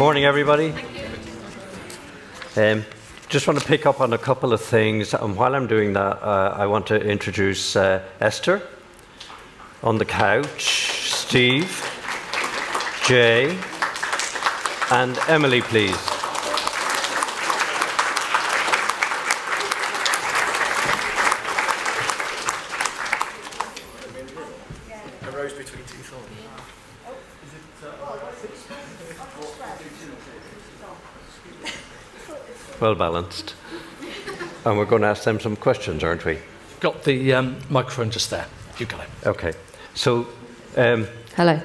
morning, everybody. Just want to pick up on a couple of things, and while I'm doing that, I want to introduce Esther on the couch, Steve, Jay, and Emily, please. Well balanced. And we're going to ask them some questions, aren't we? Got the microphone just there. You got it. Okay. So... Hello.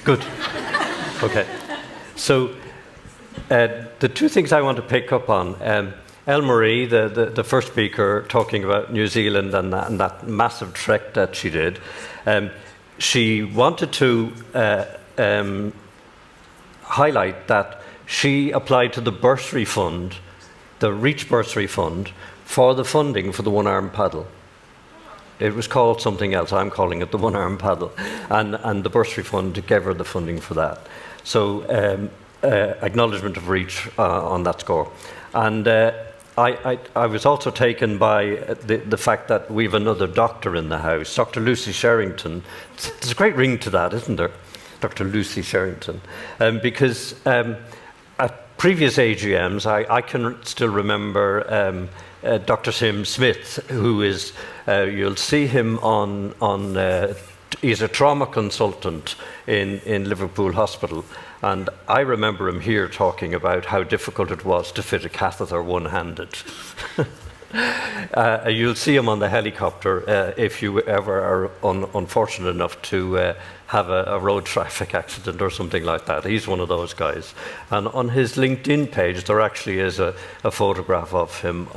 Good. Okay. So the two things I want to pick up on, Elle-Marie, the first speaker, talking about New Zealand and that massive trek that she did, she wanted to highlight that she applied to the bursary fund, the Reach bursary fund, for the funding for the one-arm paddle. It was called something else. I'm calling it the one-arm paddle. And the bursary fund gave her the funding for that. So acknowledgement of Reach on that score. And I was also taken by the fact that we have another doctor in the house, Dr. Lucy Sherrington. There's a great ring to that, isn't there? Dr. Lucy Sherrington. Because at previous AGMs, I can still remember Dr. Tim Smith, who is, you'll see him on he's a trauma consultant in Liverpool Hospital. And I remember him here talking about how difficult it was to fit a catheter one-handed. You'll see him on the helicopter if you ever are unfortunate enough to have a road traffic accident or something like that. He's one of those guys. And on his LinkedIn page, there actually is a photograph of him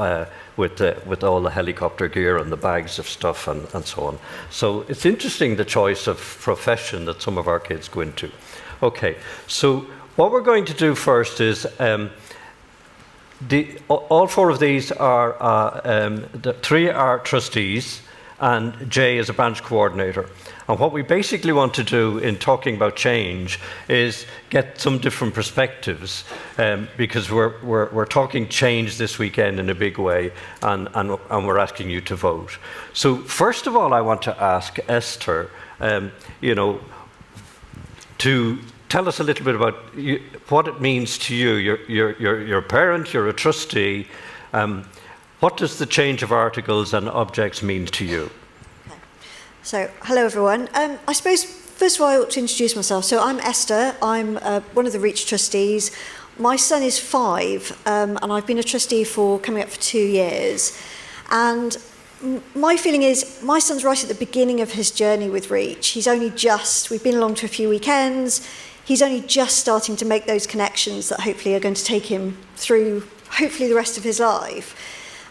with all the helicopter gear and the bags of stuff and so on. So it's interesting, the choice of profession that some of our kids go into. Okay, so what we're going to do first is all four of these are, the three are trustees, and Jay is a branch coordinator. And what we basically want to do in talking about change is get some different perspectives, because we're talking change this weekend in a big way, and we're asking you to vote. So first of all, I want to ask Esther, to tell us a little bit about what it means to you. You're a parent, you're a trustee. What does the change of articles and objects mean to you? Okay. So, hello everyone. I suppose, first of all, I ought to introduce myself. So I'm Esther, I'm one of the Reach trustees. My son is 5, and I've been a trustee for coming up for 2 years. And my feeling is, my son's right at the beginning of his journey with Reach. We've been along to a few weekends, he's only just starting to make those connections that hopefully are going to take him through, hopefully, the rest of his life.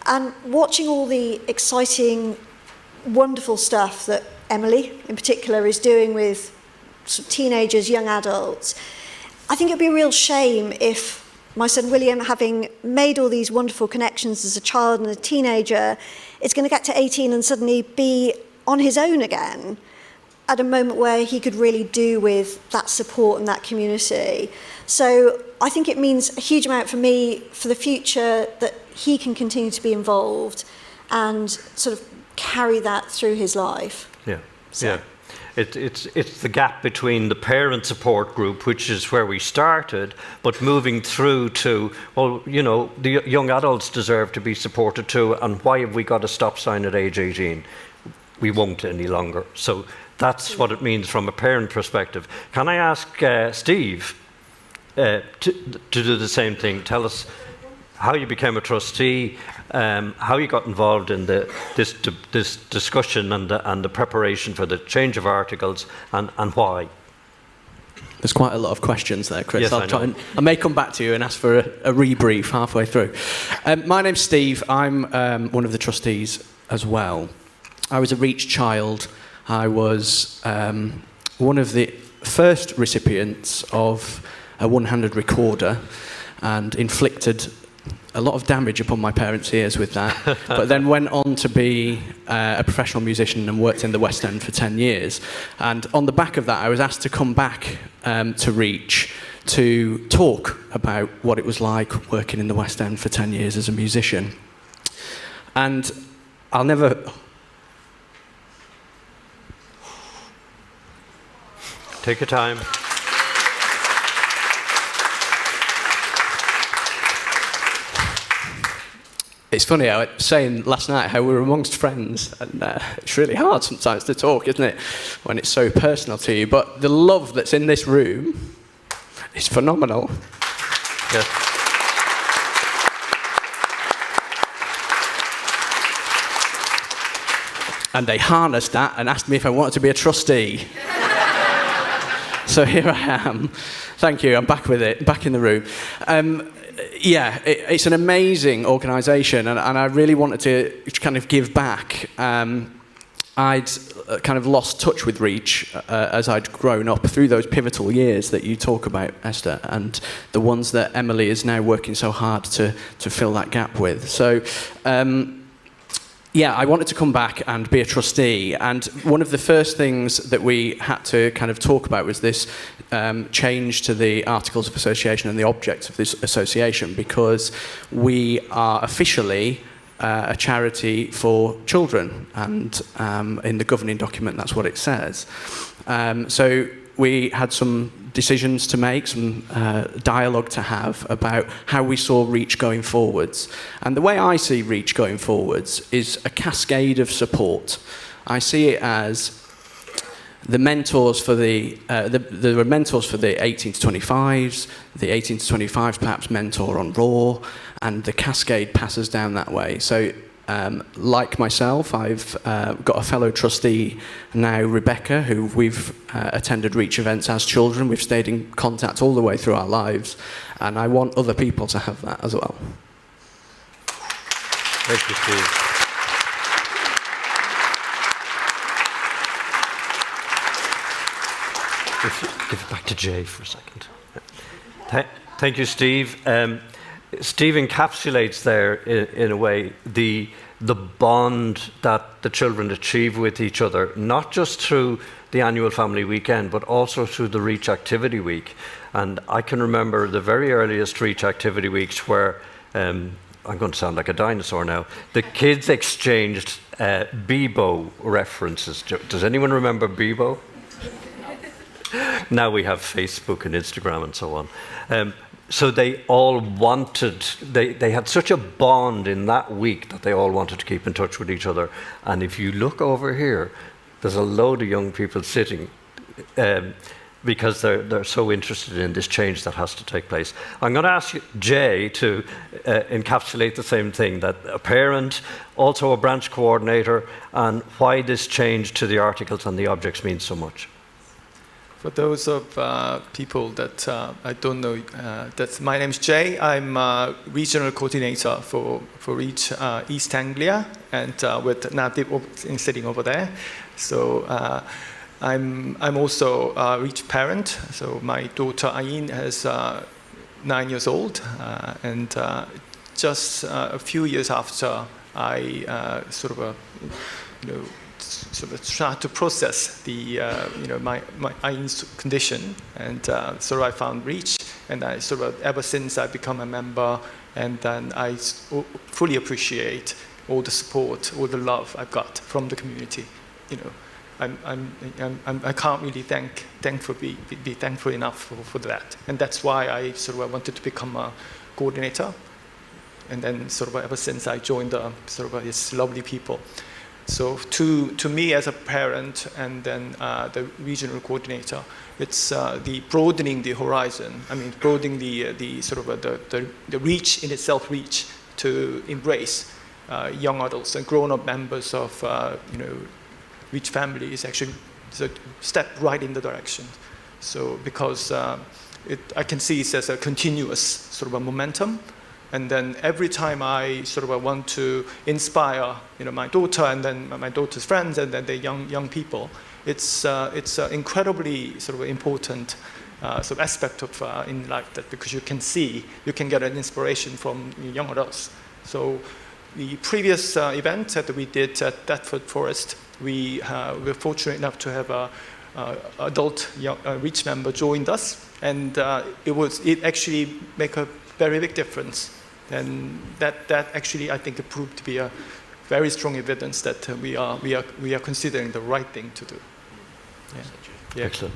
And watching all the exciting, wonderful stuff that Emily, in particular, is doing with sort of teenagers, young adults, I think it'd be a real shame if my son William, having made all these wonderful connections as a child and a teenager, is going to get to 18 and suddenly be on his own again at a moment where he could really do with that support and that community. So I think it means a huge amount for me for the future that he can continue to be involved and sort of carry that through his life. Yeah, so. Yeah. It's the gap between the parent support group, which is where we started, but moving through to, well, the young adults deserve to be supported too, and why have we got a stop sign at age 18? We won't any longer. So that's what it means from a parent perspective. Can I ask Steve to do the same thing? Tell us how you became a trustee, how you got involved in this discussion and the preparation for the change of articles, and why. There's quite a lot of questions there, Chris. Yes, I may come back to you and ask for a rebrief halfway through. My name's Steve. I'm one of the trustees as well. I was a Reach child. I was one of the first recipients of a one-handed recorder and inflicted a lot of damage upon my parents' ears with that, but then went on to be a professional musician and worked in the West End for 10 years. And on the back of that, I was asked to come back to Reach to talk about what it was like working in the West End for 10 years as a musician. And I'll never... Take your time. It's funny, I was saying last night how we're amongst friends, and it's really hard sometimes to talk, isn't it, when it's so personal to you. But the love that's in this room is phenomenal. Yes. And they harnessed that and asked me if I wanted to be a trustee. So here I am. Thank you, I'm back with it, back in the room. It's an amazing organisation, and I really wanted to kind of give back. I'd kind of lost touch with Reach as I'd grown up through those pivotal years that you talk about, Esther, and the ones that Emily is now working so hard to fill that gap with. So, I wanted to come back and be a trustee, and one of the first things that we had to kind of talk about was this change to the Articles of Association and the objects of this association, because we are officially a charity for children, and in the governing document that's what it says. So we had some decisions to make, some dialogue to have about how we saw Reach going forwards. And the way I see Reach going forwards is a cascade of support. I see it as the mentors for the mentors for the 18 to 25s, the 18 to 25s perhaps mentor on Raw, and the cascade passes down that way. So like myself, I've got a fellow trustee now, Rebecca, who we've attended Reach events as children. We've stayed in contact all the way through our lives, and I want other people to have that as well. Thank you, Steve. Give it back to Jay for a second. Thank you, Steve. Steve encapsulates there, in a way, the bond that the children achieve with each other, not just through the annual family weekend, but also through the Reach Activity Week. And I can remember the very earliest Reach Activity Weeks where, I'm going to sound like a dinosaur now, the kids exchanged Bebo references. Does anyone remember Bebo? Now we have Facebook and Instagram and so on. So they all wanted, they had such a bond in that week that they all wanted to keep in touch with each other. And if you look over here, there's a load of young people sitting because they're so interested in this change that has to take place. I'm going to ask Jay to encapsulate the same thing, that a parent, also a branch coordinator, and why this change to the articles and the objects means so much. For those of people that I don't know, my name's Jay. I'm regional coordinator for Reach East Anglia, and with Nadib sitting over there. So I'm also a Reach parent. So my daughter Ayin is 9 years old, and just a few years after I sort of start to process the my Ayin's condition, and so I found Reach, and I sort of ever since I become a member, and then I fully appreciate all the support, all the love I've got from the community. I can't really be thankful enough for that, and that's why I sort of wanted to become a coordinator, and then sort of ever since I joined these lovely people. So to me as a parent, and then the regional coordinator, it's the broadening the horizon. I mean, broadening the sort of the reach in itself, reach to embrace young adults and grown-up members of Reach family is actually a step right in the direction. So because I can see it as a continuous sort of a momentum. And then every time I sort of want to inspire, my daughter and then my daughter's friends and then the young people, it's incredibly sort of important sort of aspect of in life, that because you can get an inspiration from young adults. So the previous event that we did at Deptford Forest, we were fortunate enough to have adult Reach member joined us, and it actually make a very big difference. And that actually, I think, it proved to be a very strong evidence that we are considering the right thing to do. Yeah. Excellent.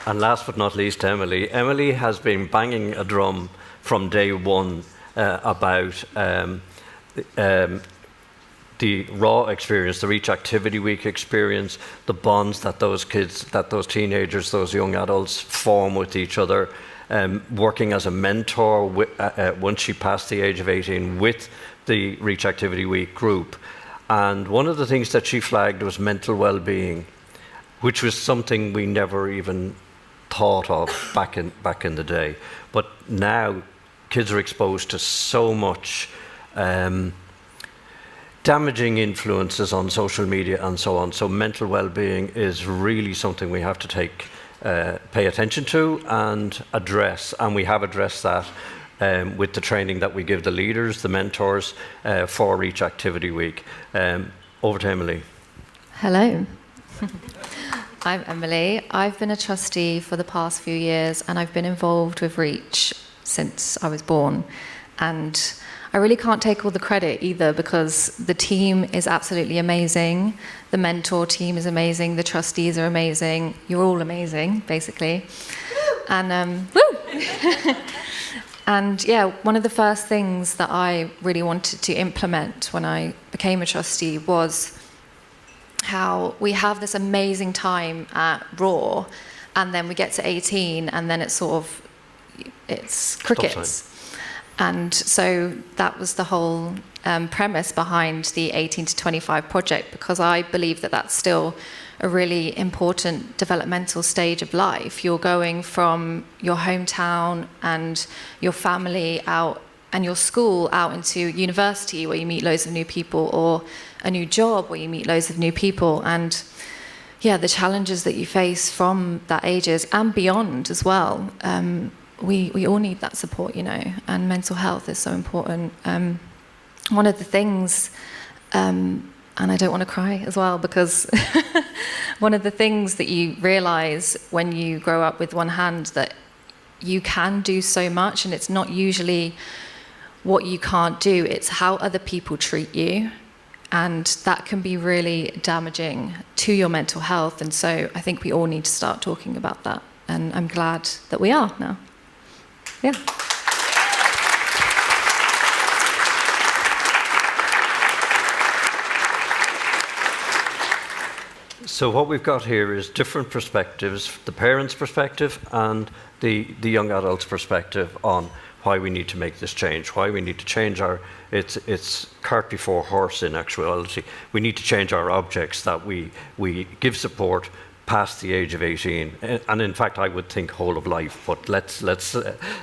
And last but not least, Emily. Emily has been banging a drum from day one about the raw experience, the Reach Activity Week experience, the bonds that those kids, that those teenagers, those young adults form with each other, working as a mentor once she passed the age of 18 with the Reach Activity Week group. And one of the things that she flagged was mental well-being, which was something we never even thought of back in the day. But now kids are exposed to so much damaging influences on social media and so on. So mental well-being is really something we have to pay attention to and address. And we have addressed that with the training that we give the leaders, the mentors for Reach Activity Week. Over to Emily. Hello. I'm Emily. I've been a trustee for the past few years, and I've been involved with Reach since I was born. And I really can't take all the credit either, because the team is absolutely amazing. The mentor team is amazing. The trustees are amazing. You're all amazing, basically. And woo! And yeah, one of the first things that I really wanted to implement when I became a trustee was how we have this amazing time at Raw, and then we get to 18, and then it's crickets. And so that was the whole premise behind the 18 to 25 project, because I believe that that's still a really important developmental stage of life. You're going from your hometown and your family out and your school out into university, where you meet loads of new people, or a new job where you meet loads of new people. And yeah, the challenges that you face from that ages and beyond as well. We all need that support, and mental health is so important. One of the things, and I don't want to cry as well, because one of the things that you realise when you grow up with one hand, that you can do so much, and it's not usually what you can't do, it's how other people treat you. And that can be really damaging to your mental health. And so I think we all need to start talking about that. And I'm glad that we are now. Yeah. So what we've got here is different perspectives, the parents' perspective and the young adults' perspective on why we need to make this change, why we need to change it's cart before horse in actuality. We need to change our objects, that we give support past the age of 18. And in fact, I would think whole of life, but let's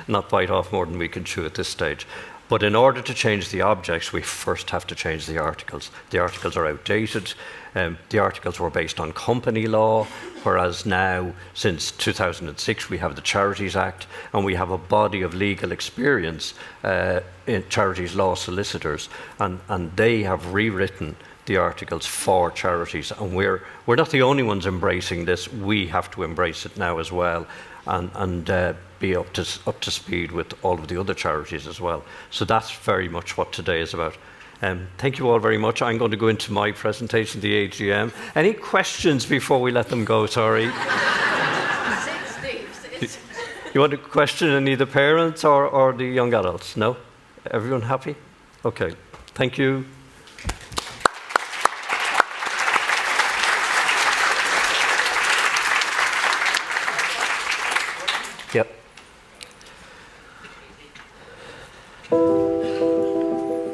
not bite off more than we can chew at this stage. But in order to change the objects, we first have to change the articles. The articles are outdated. The articles were based on company law, whereas now, since 2006, we have the Charities Act, and we have a body of legal experience in charities law solicitors, and they have rewritten the articles for charities. And we're not the only ones embracing this. We have to embrace it now as well, and be up to speed with all of the other charities as well. So that's very much what today is about. Thank you all very much. I'm going to go into my presentation, the AGM. Any questions before we let them go? Sorry. You want to question any of the parents or the young adults? No? Everyone happy? Okay. Thank you. Yep.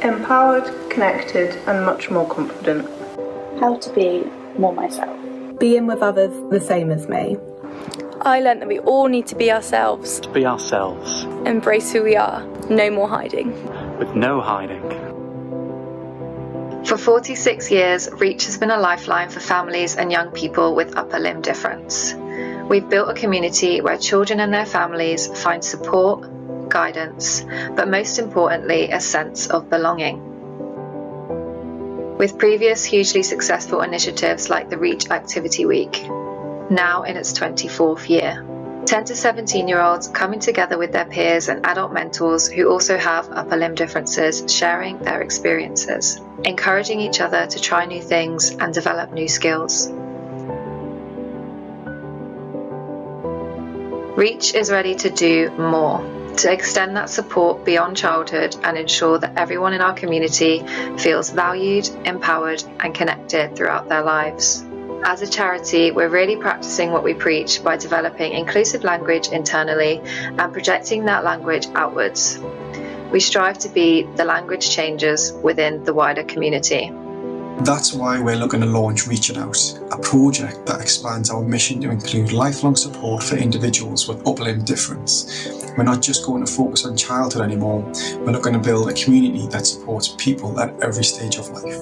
Empowered, connected, and much more confident. How to be more myself. Being with others the same as me. I learnt that we all need to be ourselves. To be ourselves. Embrace who we are. No more hiding. With no hiding. For 46 years, Reach has been a lifeline for families and young people with upper limb difference. We've built a community where children and their families find support, guidance, but most importantly, a sense of belonging. with previous hugely successful initiatives like the Reach Activity Week, now in its 24th year. 10 to 17-year-olds coming together with their peers and adult mentors who also have upper limb differences, sharing their experiences, encouraging each other to try new things and develop new skills. Reach is ready to do more, to extend that support beyond childhood and ensure that everyone in our community feels valued, empowered, and connected throughout their lives. As a charity, we're really practicing what we preach by developing inclusive language internally and projecting that language outwards. We strive to be the language changers within the wider community. That's why we're looking to launch Reaching Out, a project that expands our mission to include lifelong support for individuals with upper limb difference. We're not just going to focus on childhood anymore, we're looking to build a community that supports people at every stage of life.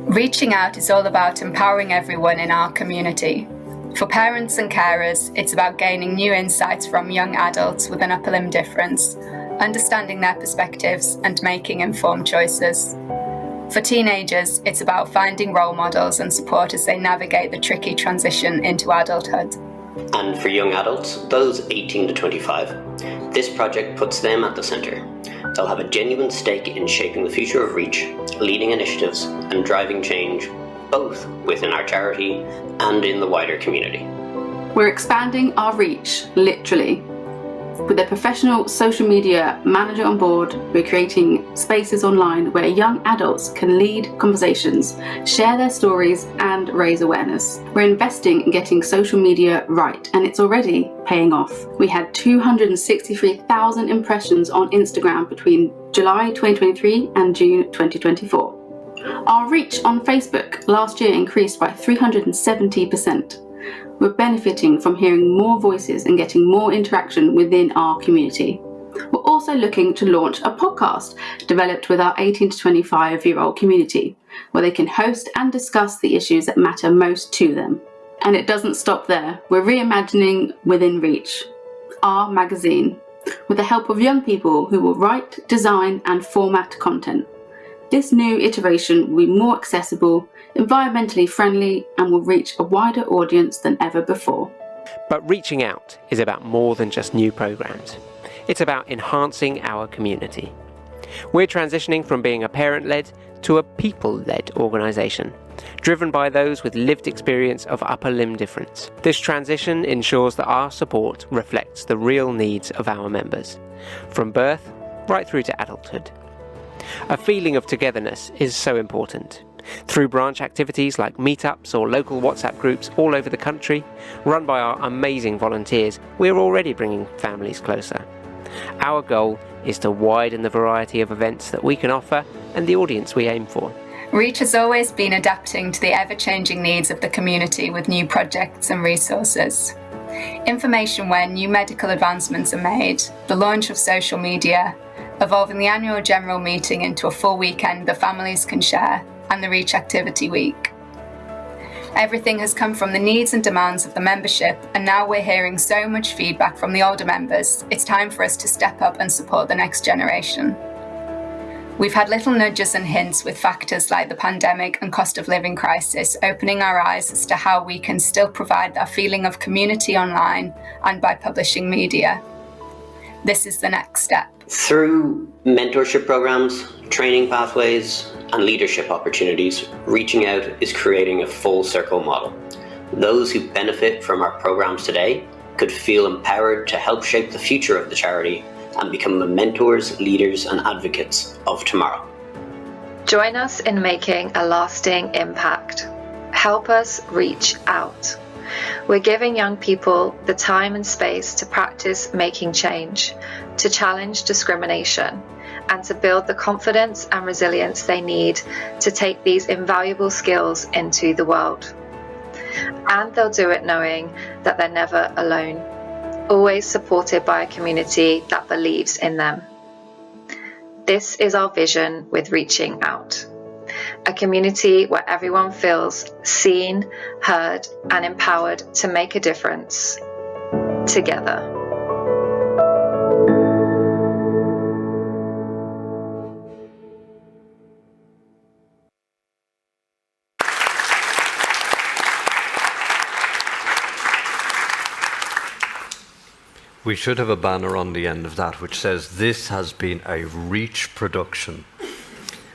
Reaching Out is all about empowering everyone in our community. For parents and carers, it's about gaining new insights from young adults with an upper limb difference, understanding their perspectives and making informed choices. For teenagers, it's about finding role models and support as they navigate the tricky transition into adulthood. And for young adults, those 18 to 25, this project puts them at the centre. They'll have a genuine stake in shaping the future of Reach, leading initiatives and driving change, both within our charity and in the wider community. We're expanding our reach, literally. With a professional social media manager on board, we're creating spaces online where young adults can lead conversations, share their stories, and raise awareness. We're investing in getting social media right, and it's already paying off. We had 263,000 impressions on Instagram between July 2023 and June 2024. Our reach on Facebook last year increased by 370%. We're benefiting from hearing more voices and getting more interaction within our community. We're also looking to launch a podcast developed with our 18 to 25-year-old community, where they can host and discuss the issues that matter most to them. And it doesn't stop there. We're reimagining Within Reach, our magazine, with the help of young people who will write, design, and format content. This new iteration will be more accessible, environmentally friendly, and will reach a wider audience than ever before. But Reaching Out is about more than just new programs. It's about enhancing our community. We're transitioning from being a parent-led to a people-led organisation, driven by those with lived experience of upper limb difference. This transition ensures that our support reflects the real needs of our members, from birth right through to adulthood. A feeling of togetherness is so important. Through branch activities like meetups or local WhatsApp groups all over the country, run by our amazing volunteers, we're already bringing families closer. Our goal is to widen the variety of events that we can offer and the audience we aim for. Reach has always been adapting to the ever-changing needs of the community with new projects and resources. Information where new medical advancements are made, the launch of social media, evolving the annual general meeting into a full weekend that families can share, and the Reach Activity Week. Everything has come from the needs and demands of the membership, and now we're hearing so much feedback from the older members. It's time for us to step up and support the next generation. We've had little nudges and hints with factors like the pandemic and cost of living crisis, opening our eyes as to how we can still provide that feeling of community online and by publishing media. This is the next step. Through mentorship programs, training pathways, and leadership opportunities, Reaching Out is creating a full circle model. Those who benefit from our programs today could feel empowered to help shape the future of the charity and become the mentors, leaders, and advocates of tomorrow. Join us in making a lasting impact. Help us reach out. We're giving young people the time and space to practice making change, to challenge discrimination, and to build the confidence and resilience they need to take these invaluable skills into the world. And they'll do it knowing that they're never alone, always supported by a community that believes in them. This is our vision with Reaching Out. A community where everyone feels seen, heard, and empowered to make a difference together. We should have a banner on the end of that which says, "This has been a Reach production."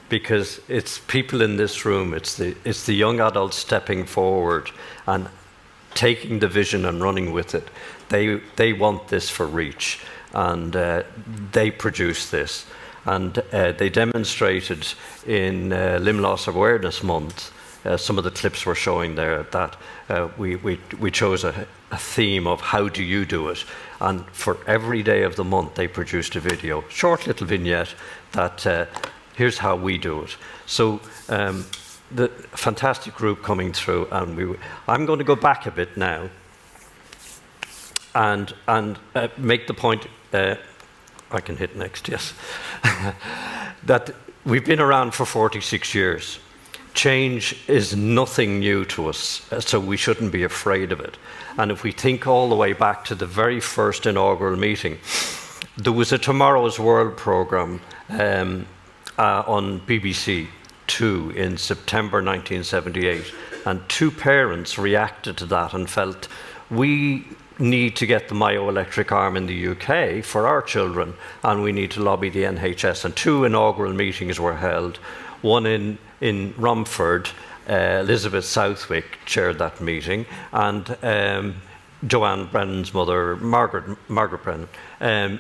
Because it's people in this room, it's the young adults stepping forward and taking the vision and running with it. They want this for Reach, and they produce this. And they demonstrated in Limb Loss Awareness Month, some of the clips were showing there, that we chose a theme of how do you do it. And for every day of the month, they produced a video, short little vignette that here's how we do it. So the fantastic group coming through, and I'm going to go back a bit now and make the point. I can hit next, yes. That we've been around for 46 years. Change is nothing new to us, so we shouldn't be afraid of it. And if we think all the way back to the very first inaugural meeting, there was a Tomorrow's World programme on BBC 2 in September 1978, and 2 parents reacted to that and felt, we need to get the myoelectric arm in the UK for our children, and we need to lobby the NHS. And 2 inaugural meetings were held, one in Romford. Elizabeth Southwick chaired that meeting, and Joanne Brennan's mother, Margaret Brennan,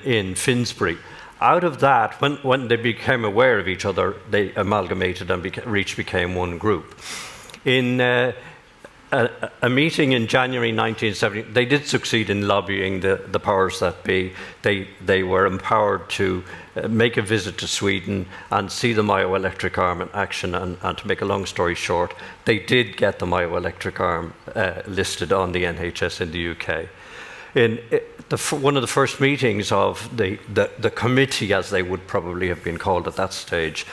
in Finsbury. Out of that, when they became aware of each other, they amalgamated and Reach became one group. In a meeting in January 1970, they did succeed in lobbying the powers that be. They were empowered to make a visit to Sweden and see the myoelectric arm in action, and to make a long story short, they did get the myoelectric arm listed on the NHS in the UK. In one of the first meetings of the committee, as they would probably have been called at that stage,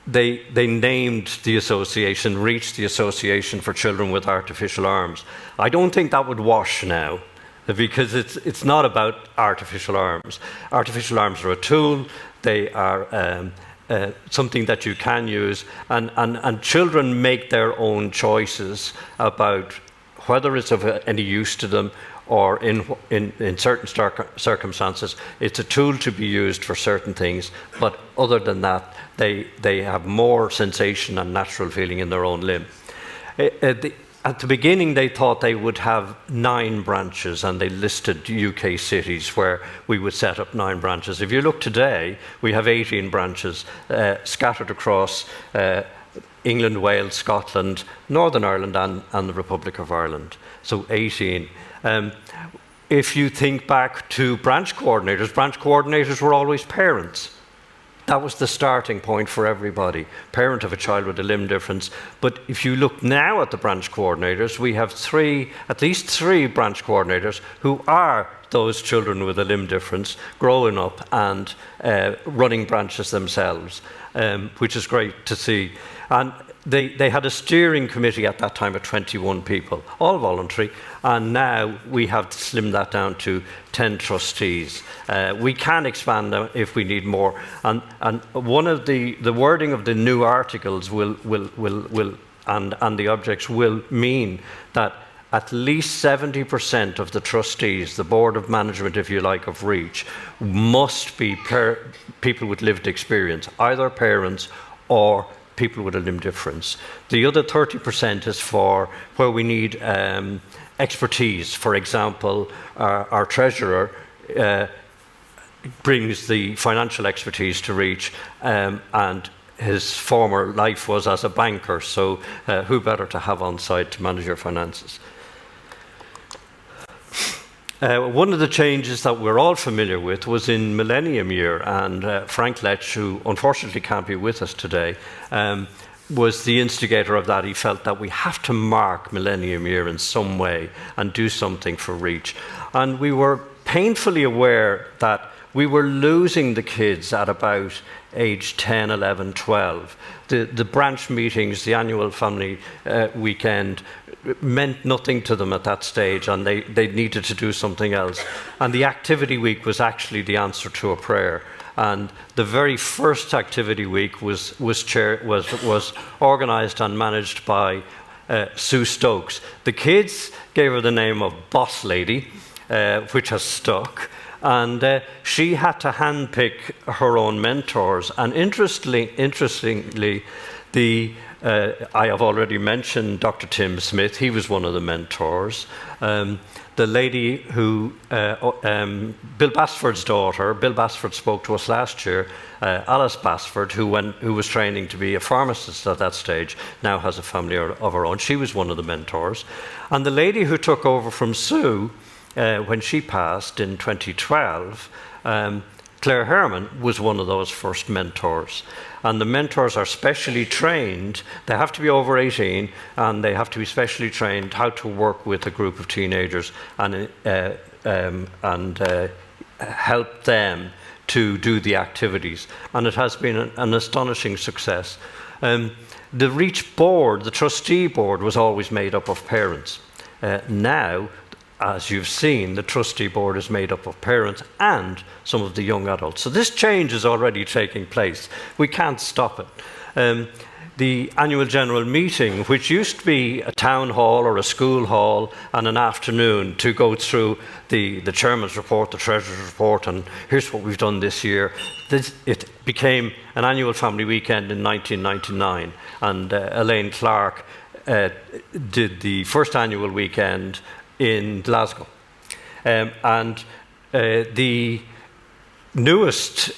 they named the association, Reach, the Association for Children with Artificial Arms. I don't think that would wash now, because it's not about artificial arms. Artificial arms are a tool. They are something that you can use, and children make their own choices about whether it's of any use to them, or in certain circumstances, it's a tool to be used for certain things, but other than that, they have more sensation and natural feeling in their own limb. At the beginning, they thought they would have 9 branches, and they listed UK cities where we would set up 9 branches. If you look today, we have 18 branches scattered across England, Wales, Scotland, Northern Ireland, and the Republic of Ireland. So 18. If you think back to branch coordinators were always parents. That was the starting point for everybody, parent of a child with a limb difference. But if you look now at the branch coordinators, we have at least three branch coordinators who are those children with a limb difference, growing up and running branches themselves, which is great to see. And they had a steering committee at that time of 21 people, all voluntary, and now we have slimmed that down to 10 trustees. We can expand them if we need more. And one of the wording of the new articles will and the objects will mean that at least 70% of the trustees, the board of management, if you like, of Reach, must be people with lived experience, either parents or people with a limb difference. The other 30% is for where we need expertise. For example, our treasurer brings the financial expertise to Reach, and his former life was as a banker, so who better to have on site to manage your finances? One of the changes that we're all familiar with was in Millennium Year, and Frank Lech, who unfortunately can't be with us today, was the instigator of that. He felt that we have to mark Millennium Year in some way and do something for Reach. And we were painfully aware that we were losing the kids at about age 10, 11, 12. The branch meetings, the annual family weekend, meant nothing to them at that stage, and they needed to do something else. And the activity week was actually the answer to a prayer. And the very first activity week was organised and managed by Sue Stokes. The kids gave her the name of Boss Lady, which has stuck. And she had to handpick her own mentors. And interestingly, I have already mentioned Dr. Tim Smith. He was one of the mentors. The lady who, Bill Basford's daughter, Bill Basford spoke to us last year, Alice Basford, who was training to be a pharmacist at that stage, now has a family of her own. She was one of the mentors. And the lady who took over from Sue, when she passed in 2012, Claire Herman was one of those first mentors. And the mentors are specially trained. They have to be over 18, and they have to be specially trained how to work with a group of teenagers and help them to do the activities. And it has been an astonishing success. The REACH board, the trustee board, was always made up of parents. Now, as you've seen, the trustee board is made up of parents and some of the young adults. So this change is already taking place. We can't stop it. The annual general meeting, which used to be a town hall or a school hall and an afternoon to go through the chairman's report, the treasurer's report, and here's what we've done this year. It became an annual family weekend in 1999, and Elaine Clark did the first annual weekend in Glasgow. The newest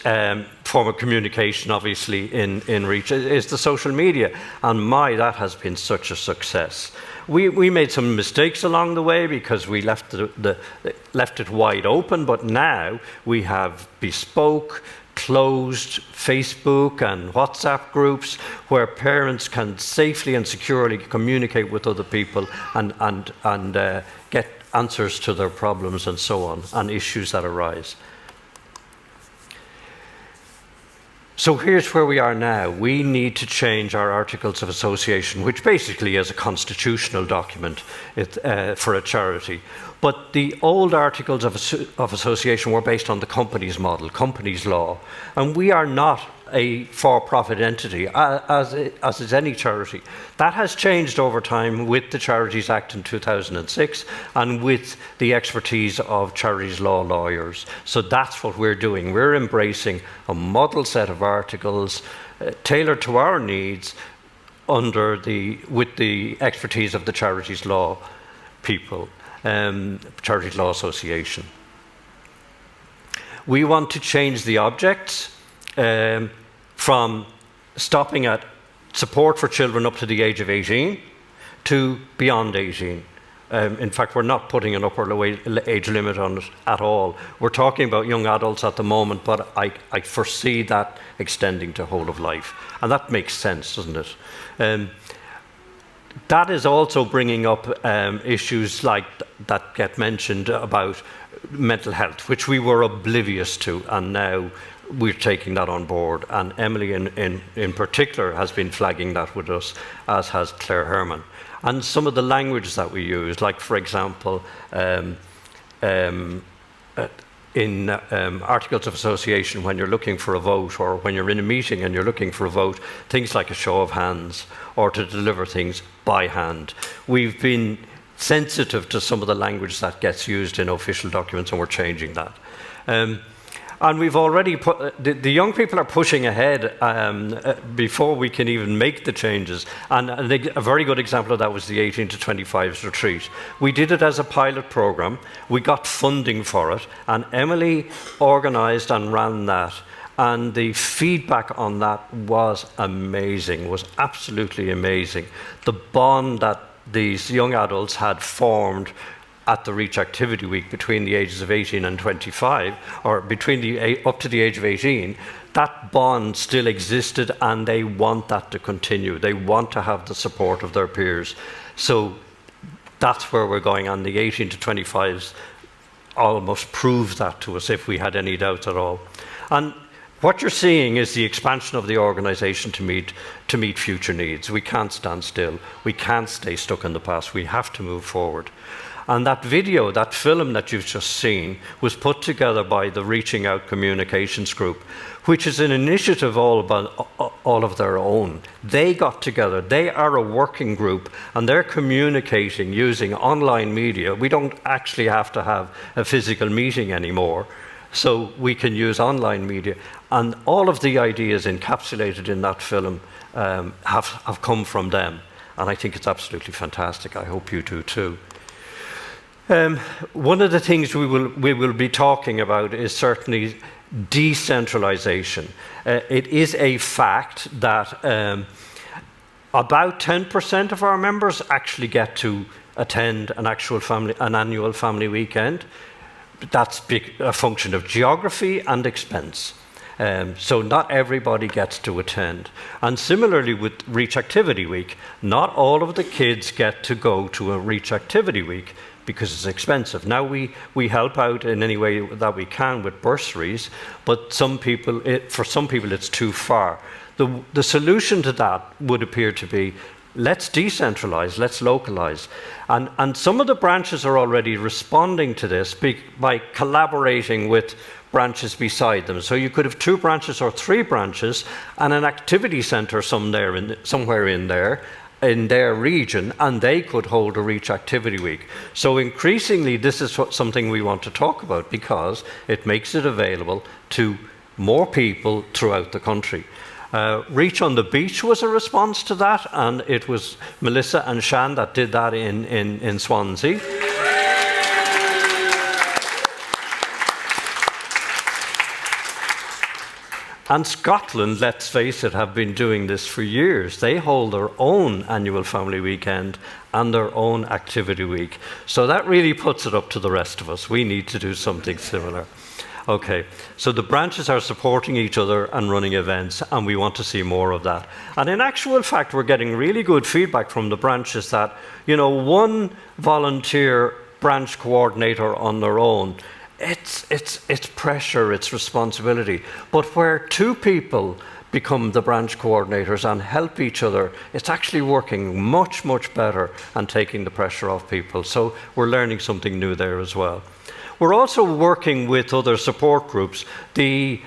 form of communication, obviously, in REACH is the social media. And that has been such a success. We made some mistakes along the way because we left it wide open, but now we have bespoke, closed Facebook and WhatsApp groups where parents can safely and securely communicate with other people and get answers to their problems and so on, and issues that arise. So here's where we are now. We need to change our Articles of Association, which basically is a constitutional document for a charity. But the old Articles of Association were based on the company's model, company's law. And we are not a for-profit entity, as is any charity. That has changed over time with the Charities Act in 2006 and with the expertise of charities law lawyers. So that's what we're doing. We're embracing a model set of articles tailored to our needs with the expertise of the charities law people, Charities Law Association. We want to change the objects from stopping at support for children up to the age of 18 to beyond 18. In fact, we're not putting an upper age limit on it at all. We're talking about young adults at the moment, but I foresee that extending to whole of life. And that makes sense, doesn't it? That is also bringing up issues like that get mentioned about mental health, which we were oblivious to, and now we're taking that on board. And Emily in particular has been flagging that with us, as has Claire Herman. And some of the language that we use, like for example, in Articles of Association, when you're looking for a vote, or when you're in a meeting and you're looking for a vote, things like a show of hands, or to deliver things by hand. We've been sensitive to some of the language that gets used in official documents, and we're changing that. And we've already put, the young people are pushing ahead before we can even make the changes. And a very good example of that was the 18 to 25s retreat. We did it as a pilot program. We got funding for it. And Emily organised and ran that. And the feedback on that was amazing, was absolutely amazing. The bond that these young adults had formed at the REACH Activity Week between the ages of 18 and 25, or up to the age of 18, that bond still existed, and they want that to continue. They want to have the support of their peers. So that's where we're going, and the 18 to 25s almost proves that to us, if we had any doubts at all. And what you're seeing is the expansion of the organisation to meet future needs. We can't stand still. We can't stay stuck in the past. We have to move forward. And that video, that film that you've just seen, was put together by the Reaching Out Communications Group, which is an initiative all all of their own. They got together. They are a working group, and they're communicating using online media. We don't actually have to have a physical meeting anymore, so we can use online media. And all of the ideas encapsulated in that film have come from them. And I think it's absolutely fantastic. I hope you do too. One of the things we will be talking about is certainly decentralization. It is a fact that about 10% of our members actually get to attend an annual family weekend. That's a function of geography and expense. So not everybody gets to attend. And similarly with Reach Activity Week, not all of the kids get to go to a Reach Activity Week because it's expensive. Now we help out in any way that we can with bursaries, but for some people it's too far. The solution to that would appear to be, let's decentralize, let's localize. And some of the branches are already responding to this by collaborating with branches beside them. So you could have 2 branches or 3 branches and an activity centre somewhere in there, in their region, and they could hold a Reach Activity Week. So increasingly this is something we want to talk about, because it makes it available to more people throughout the country. Reach on the Beach was a response to that, and it was Melissa and Shan that did that in Swansea. And Scotland, let's face it, have been doing this for years. They hold their own annual family weekend and their own activity week. So that really puts it up to the rest of us. We need to do something similar. Okay, so the branches are supporting each other and running events, and we want to see more of that. And in actual fact, we're getting really good feedback from the branches that, one volunteer branch coordinator on their own, it's pressure, it's responsibility. But where 2 people become the branch coordinators and help each other, it's actually working much, much better and taking the pressure off people. So we're learning something new there as well. We're also working with other support groups. The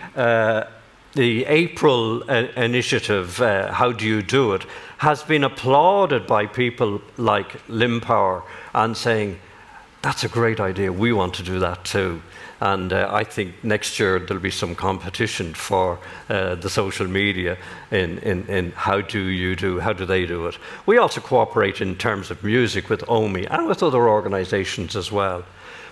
April initiative, How Do You Do It, has been applauded by people like Limpower and saying, that's a great idea, we want to do that too. And I think next year there'll be some competition for the social media in how do they do it. We also cooperate in terms of music with OMI and with other organisations as well.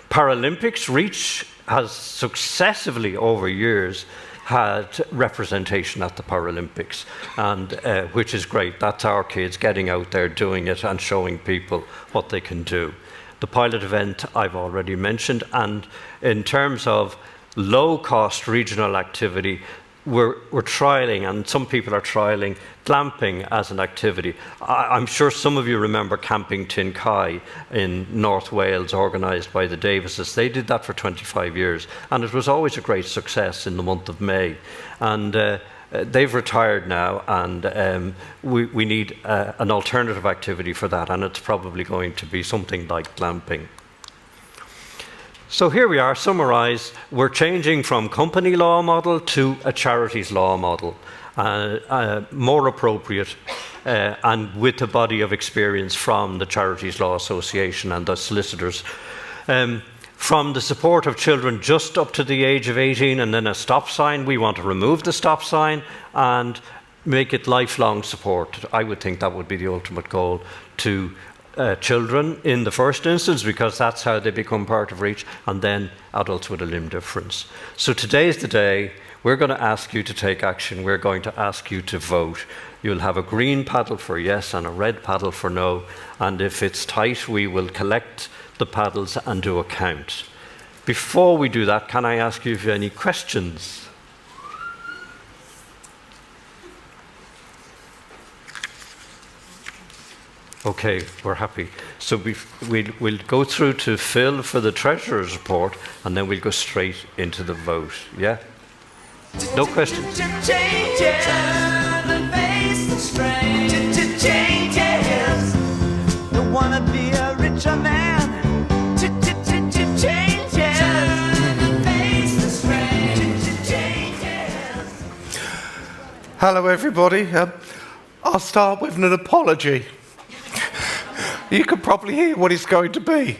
Paralympics, Reach has successively over years had representation at the Paralympics, and which is great. That's our kids getting out there doing it and showing people what they can do. The pilot event I've already mentioned, and in terms of low-cost regional activity, we're trialling, and some people are trialling glamping as an activity. I'm sure some of you remember Camping Tinkai in North Wales, organised by the Davises. They did that for 25 years, and it was always a great success in the month of May. And they've retired now, and we need an alternative activity for that, and it's probably going to be something like glamping. So here we are, summarised. We're changing from company law model to a charities law model, more appropriate and with a body of experience from the Charities Law Association and the solicitors. From the support of children just up to the age of 18 and then a stop sign, we want to remove the stop sign and make it lifelong support. I would think that would be the ultimate goal, to children in the first instance, because that's how they become part of Reach, and then adults with a limb difference. So today's the day. We're going to ask you to take action. We're going to ask you to vote. You'll have a green paddle for yes and a red paddle for no, and if it's tight, we will collect the paddles and do a count. Before we do that, can I ask you if you have any questions? Okay, we're happy. So we'll go through to Phil for the Treasurer's report, and then we'll go straight into the vote. Yeah? No questions? Hello everybody. I'll start with an apology. You can probably hear what it's going to be.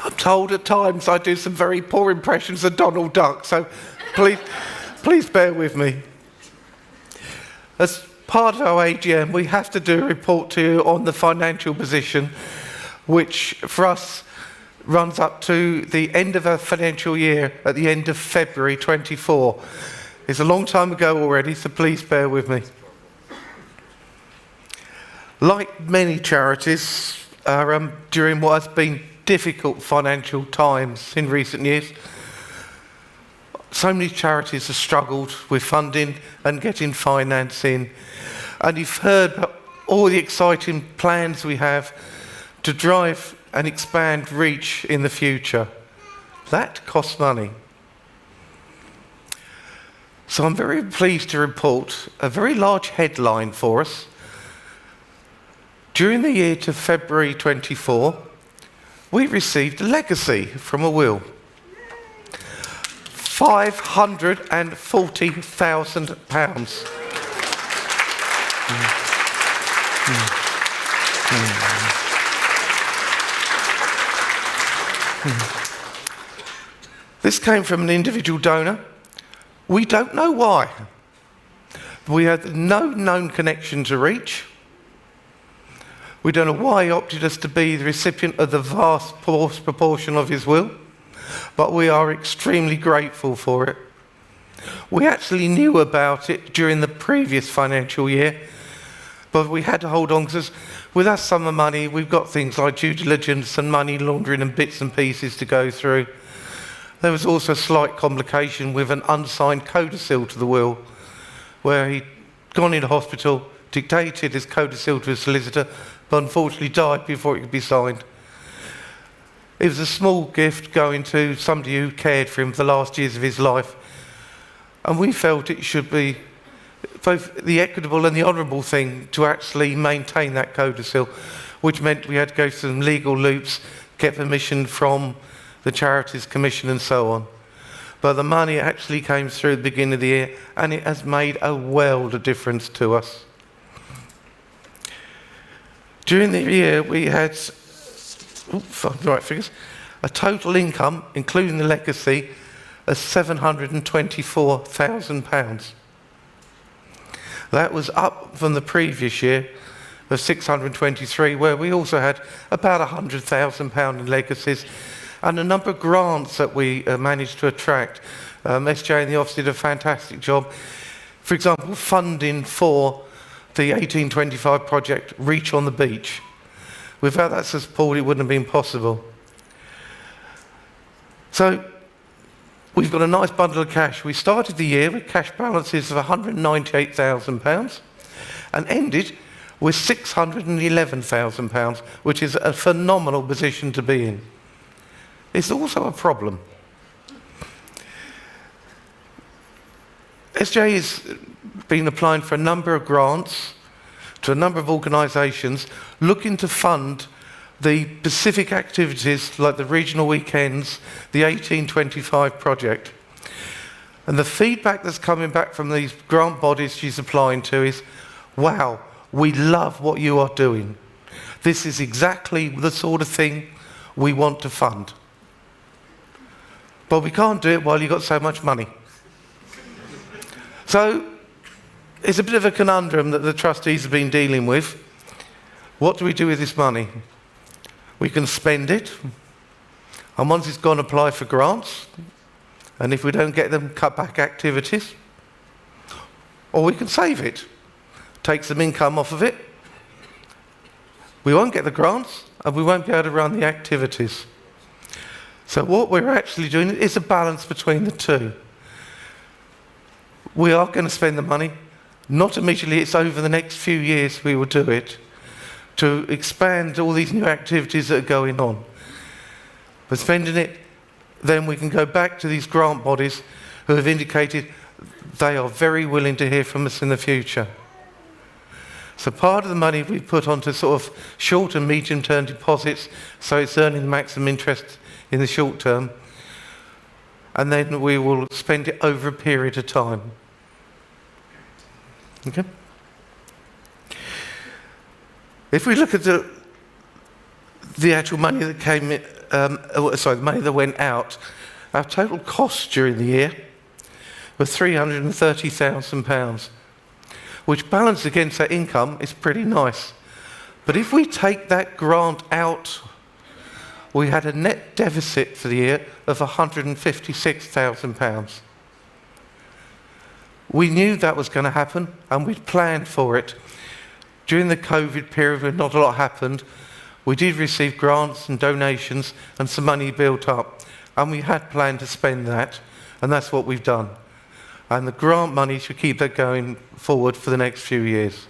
I'm told at times I do some very poor impressions of Donald Duck, so please bear with me. As part of our AGM, we have to do a report to you on the financial position, which for us runs up to the end of our financial year at the end of February 24. It's a long time ago already, so please bear with me. Like many charities, during what has been difficult financial times in recent years, so many charities have struggled with funding and getting finance in. And you've heard about all the exciting plans we have to drive and expand reach in the future. That costs money. So I'm very pleased to report a very large headline for us. During the year to February 24, we received a legacy from a will. £540,000. This came from an individual donor. We don't know why. We had no known connection to Reach. We don't know why he opted us to be the recipient of the vast proportion of his will, but we are extremely grateful for it. We actually knew about it during the previous financial year, but we had to hold on because with our summer money, we've got things like due diligence and money laundering and bits and pieces to go through. There was also a slight complication with an unsigned codicil to the will, where he'd gone into hospital, dictated his codicil to his solicitor, but unfortunately died before it could be signed. It was a small gift going to somebody who cared for him for the last years of his life, and we felt it should be both the equitable and the honourable thing to actually maintain that codicil, which meant we had to go through some legal loops, get permission from the Charities Commission and so on. But the money actually came through at the beginning of the year, and it has made a world of difference to us. During the year we had, a total income, including the legacy, of £724,000. That was up from the previous year of 623, where we also had about £100,000 in legacies, and a number of grants that we managed to attract. SJ and the office did a fantastic job. For example, funding for the 1825 project, Reach on the Beach. Without that support, it wouldn't have been possible. So, we've got a nice bundle of cash. We started the year with cash balances of £198,000 and ended with £611,000, which is a phenomenal position to be in. It's also a problem. SJ has been applying for a number of grants to a number of organisations looking to fund the specific activities like the regional weekends, the 1825 project. And the feedback that's coming back from these grant bodies she's applying to is, wow, we love what you are doing. This is exactly the sort of thing we want to fund. But we can't do it while you've got so much money. So it's a bit of a conundrum that the trustees have been dealing with. What do we do with this money? We can spend it, and once it's gone, apply for grants, and if we don't get them, cut back activities. Or we can save it, take some income off of it. We won't get the grants, and we won't be able to run the activities. So what we're actually doing is a balance between the two. We are going to spend the money, not immediately, it's over the next few years we will do it, to expand all these new activities that are going on. But spending it, then we can go back to these grant bodies who have indicated they are very willing to hear from us in the future. So part of the money we put onto sort of short and medium term deposits, so it's earning the maximum interest in the short term, and then we will spend it over a period of time. Okay. If we look at the actual money that came in, the money that went out, our total costs during the year were £330,000, which balanced against our income is pretty nice. But if we take that grant out, we had a net deficit for the year of £156,000. We knew that was going to happen, and we'd planned for it. During the COVID period, when not a lot happened, we did receive grants and donations, and some money built up, and we had planned to spend that, and that's what we've done. And the grant money should keep that going forward for the next few years.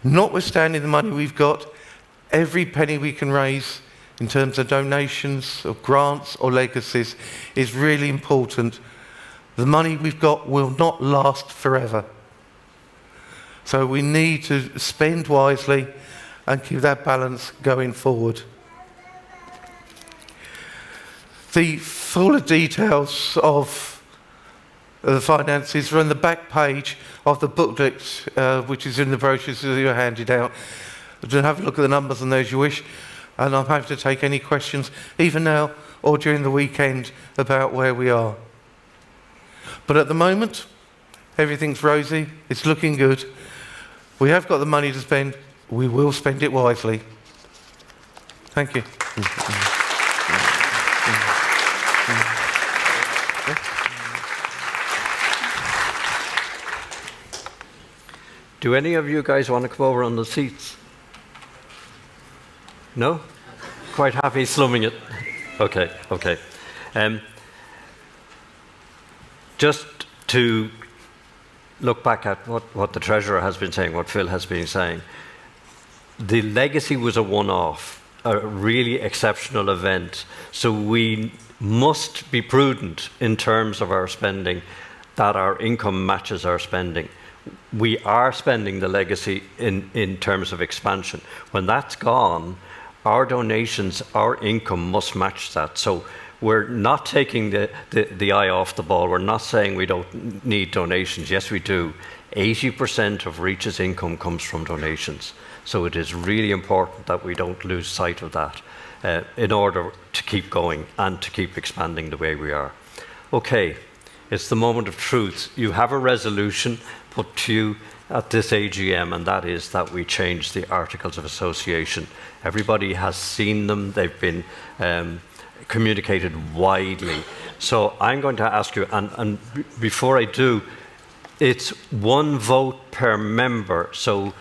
Notwithstanding the money we've got, every penny we can raise in terms of donations or grants or legacies is really important. The money we've got will not last forever. So we need to spend wisely and keep that balance going forward. The fuller details of the finances are on the back page of the booklet, which is in the brochures that you're handed out. You have a look at the numbers on those you wish, and I'm happy to take any questions, even now or during the weekend, about where we are. But at the moment, everything's rosy, it's looking good. We have got the money to spend, we will spend it wisely. Thank you. Do any of you guys want to come over on the seats? No? Quite happy slumming it? Okay, okay. Just to look back at what the Treasurer has been saying, what Phil has been saying, the legacy was a one-off, a really exceptional event. So we must be prudent in terms of our spending, that our income matches our spending. We are spending the legacy in terms of expansion. When that's gone, our donations, our income must match that. So we're not taking the eye off the ball. We're not saying we don't need donations. Yes, we do. 80% of Reach's income comes from donations. So it is really important that we don't lose sight of that in order to keep going and to keep expanding the way we are. Okay, it's the moment of truth. You have a resolution put to you at this AGM, and that is that we change the Articles of Association. Everybody has seen them. They've been communicated widely. So I'm going to ask you, and before I do, it's one vote per member. So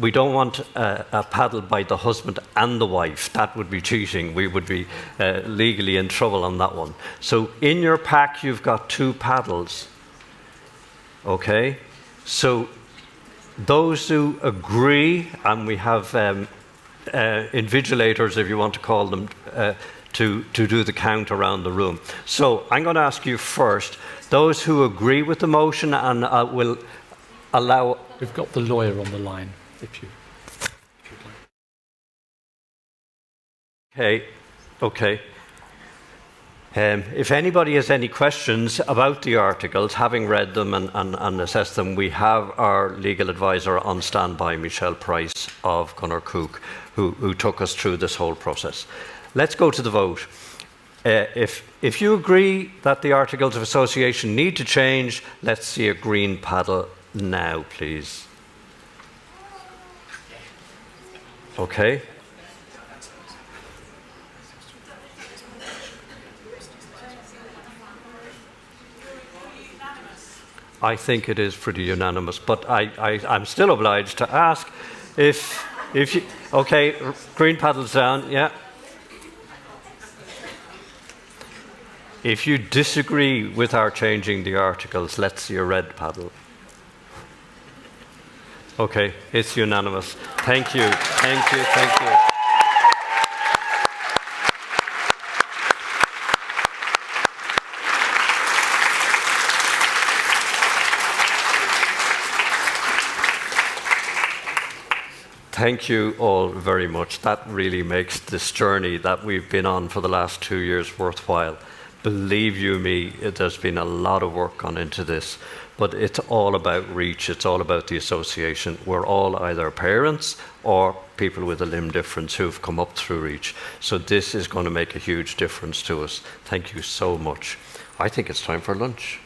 we don't want a paddle by the husband and the wife. That would be cheating. We would be legally in trouble on that one. So in your pack, you've got 2 paddles. Okay? So those who agree, and we have invigilators, if you want to call them, to do the count around the room. So I'm going to ask you first, those who agree with the motion, and will allow... We've got the lawyer on the line, if you'd like. Okay, okay. If anybody has any questions about the articles, having read them and assessed them, we have our legal advisor on standby, Michelle Price of Gunnar Cook, who took us through this whole process. Let's go to the vote. If you agree that the Articles of Association need to change, let's see a green paddle now, please. Okay. I think it is pretty unanimous, but I'm still obliged to ask if you... Okay, green paddles down, yeah. If you disagree with our changing the articles, let's see a red paddle. Okay, it's unanimous. Thank you, thank you, thank you. Thank you all very much. That really makes this journey that we've been on for the last 2 years worthwhile. believe you me, there's been a lot of work gone into this, but it's all about reach, it's all about the association. We're all either parents or people with a limb difference who've come up through reach. So this is going to make a huge difference to us. Thank you so much. I think it's time for lunch.